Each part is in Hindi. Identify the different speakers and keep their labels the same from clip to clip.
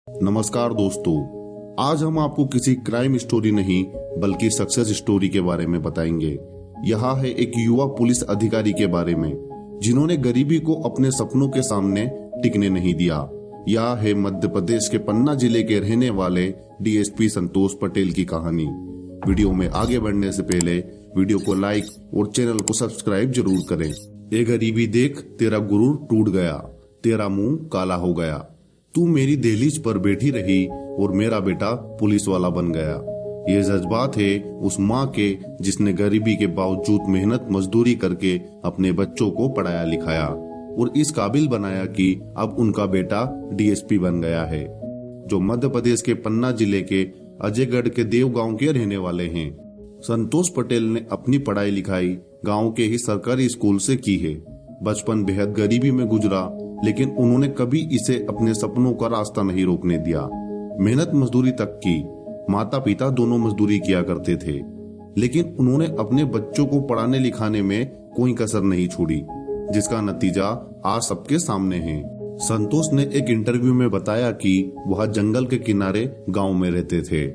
Speaker 1: नमस्कार दोस्तों, आज हम आपको किसी क्राइम स्टोरी नहीं बल्कि सक्सेस स्टोरी के बारे में बताएंगे। यह है एक युवा पुलिस अधिकारी के बारे में जिन्होंने गरीबी को अपने सपनों के सामने टिकने नहीं दिया। यह है मध्य प्रदेश के पन्ना जिले के रहने वाले डीएसपी संतोष पटेल की कहानी। वीडियो में आगे बढ़ने से पहले वीडियो को लाइक और चैनल को सब्सक्राइब जरूर करें। ये गरीबी देख तेरा गुरूर टूट गया, तेरा मुंह काला हो गया, तू मेरी दहलीज पर बैठी रही और मेरा बेटा पुलिस वाला बन गया। ये जज्बात है उस माँ के जिसने गरीबी के बावजूद मेहनत मजदूरी करके अपने बच्चों को पढ़ाया लिखाया और इस काबिल बनाया कि अब उनका बेटा डीएसपी बन गया है, जो मध्य प्रदेश के पन्ना जिले के अजयगढ़ के देव गांव के रहने वाले हैं। संतोष पटेल ने अपनी पढ़ाई लिखाई गांव के ही सरकारी स्कूल से की है। बचपन बेहद गरीबी में गुजरा, लेकिन उन्होंने कभी इसे अपने सपनों का रास्ता नहीं रोकने दिया। मेहनत मजदूरी तक की। माता पिता दोनों मजदूरी किया करते थे, लेकिन उन्होंने अपने बच्चों को पढ़ाने लिखाने में कोई कसर नहीं छोड़ी, जिसका नतीजा आज सबके सामने है। संतोष ने एक इंटरव्यू में बताया कि वह जंगल के किनारे गांव में रहते थे।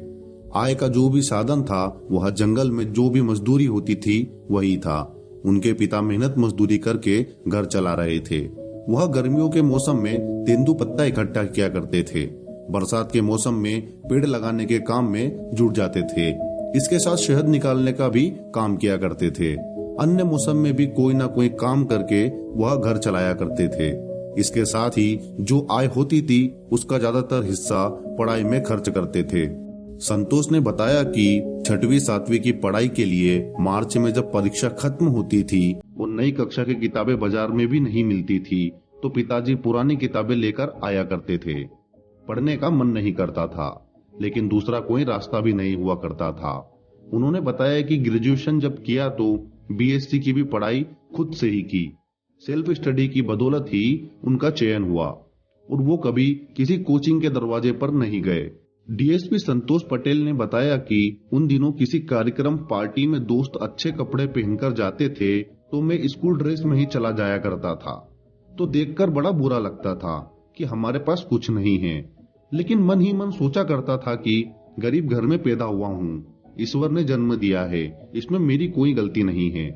Speaker 1: आय का जो भी साधन था वह जंगल में जो भी मजदूरी होती थी वही था। उनके पिता मेहनत मजदूरी करके घर चला रहे थे। वह गर्मियों के मौसम में तेंदू पत्ता इकट्ठा किया करते थे। बरसात के मौसम में पेड़ लगाने के काम में जुट जाते थे। इसके साथ शहद निकालने का भी काम किया करते थे। अन्य मौसम में भी कोई ना कोई काम करके वह घर चलाया करते थे। इसके साथ ही जो आय होती थी उसका ज्यादातर हिस्सा पढ़ाई में खर्च करते थे। संतोष ने बताया कि 6वीं 7वीं की पढ़ाई के लिए मार्च में जब परीक्षा खत्म होती थी और नई कक्षा की किताबें बाजार में भी नहीं मिलती थी, तो पिताजी पुरानी किताबें लेकर आया करते थे। पढ़ने का मन नहीं करता था, लेकिन दूसरा कोई रास्ता भी नहीं हुआ करता था। उन्होंने बताया कि ग्रेजुएशन जब किया तो बीएससी की भी पढ़ाई खुद से ही की। सेल्फ स्टडी की बदौलत ही उनका चयन हुआ और वो कभी किसी कोचिंग के दरवाजे पर नहीं गए। डीएसपी संतोष पटेल ने बताया कि उन दिनों किसी कार्यक्रम पार्टी में दोस्त अच्छे कपड़े पहनकर जाते थे तो मैं स्कूल ड्रेस में ही चला जाया करता था, तो देखकर बड़ा बुरा लगता था कि हमारे पास कुछ नहीं है। लेकिन मन ही मन सोचा करता था कि गरीब घर में पैदा हुआ हूँ, ईश्वर ने जन्म दिया है, इसमें मेरी कोई गलती नहीं है।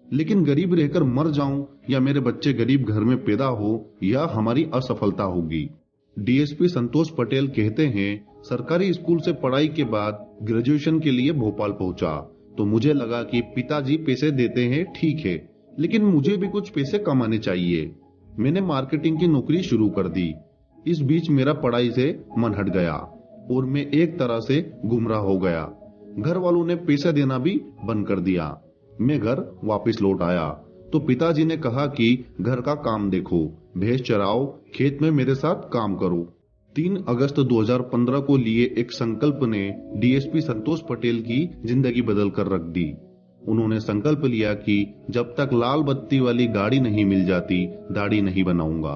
Speaker 1: लेकिन गरीब रहकर मर जाऊं या मेरे बच्चे गरीब घर में पैदा हो, यह हमारी असफलता होगी। डीएसपी संतोष पटेल कहते हैं, सरकारी स्कूल से पढ़ाई के बाद ग्रेजुएशन के लिए भोपाल पहुंचा तो मुझे लगा कि पिताजी पैसे देते हैं ठीक है, लेकिन मुझे भी कुछ पैसे कमाने चाहिए। मैंने मार्केटिंग की नौकरी शुरू कर दी। इस बीच मेरा पढ़ाई से मन हट गया और मैं एक तरह से गुमराह हो गया। घर वालों ने पैसा देना भी बंद कर दिया। मैं घर वापस लौट आया तो पिताजी ने कहा कि घर का काम देखो, भैंस चराओ, खेत में मेरे साथ काम करो। 3 अगस्त 2015 को लिए एक संकल्प ने डीएसपी संतोष पटेल की जिंदगी बदल कर रख दी। उन्होंने संकल्प लिया कि जब तक लाल बत्ती वाली गाड़ी नहीं मिल जाती दाढ़ी नहीं बनाऊंगा।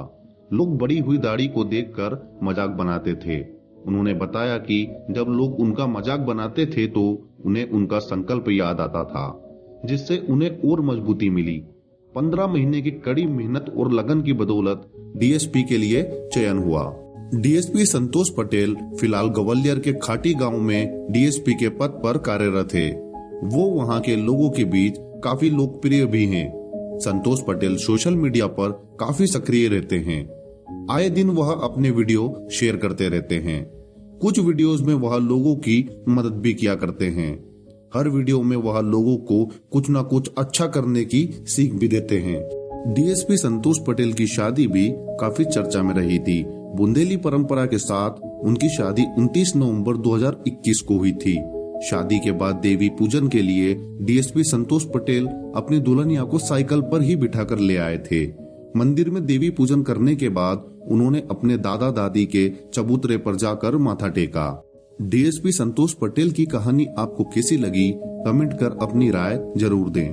Speaker 1: लोग बड़ी हुई दाढ़ी को देखकर मजाक बनाते थे। उन्होंने बताया कि जब लोग उनका मजाक बनाते थे तो उन्हें उनका संकल्प याद आता था, जिससे उन्हें और मजबूती मिली। 15 महीने की कड़ी मेहनत और लगन की बदौलत डीएसपी के लिए चयन हुआ। डीएसपी संतोष पटेल फिलहाल ग्वालियर के खाटी गांव में डीएसपी के पद पर कार्यरत है। वो वहां के लोगों के बीच काफी लोकप्रिय भी हैं। संतोष पटेल सोशल मीडिया पर काफी सक्रिय रहते हैं। आए दिन वह अपने वीडियो शेयर करते रहते हैं। कुछ वीडियोस में वह लोगों की मदद भी किया करते हैं। हर वीडियो में वह लोगों को कुछ न कुछ अच्छा करने की सीख भी देते हैं। डीएसपी संतोष पटेल की शादी भी काफी चर्चा में रही थी। बुंदेली परंपरा के साथ उनकी शादी 29 नवंबर 2021 को हुई थी। शादी के बाद देवी पूजन के लिए डीएसपी संतोष पटेल अपनी दुल्हनिया को साइकिल पर ही बिठाकर ले आए थे। मंदिर में देवी पूजन करने के बाद उन्होंने अपने दादा दादी के चबूतरे पर जाकर माथा टेका। डीएसपी संतोष पटेल की कहानी आपको कैसी लगी, कमेंट कर अपनी राय जरूर दें।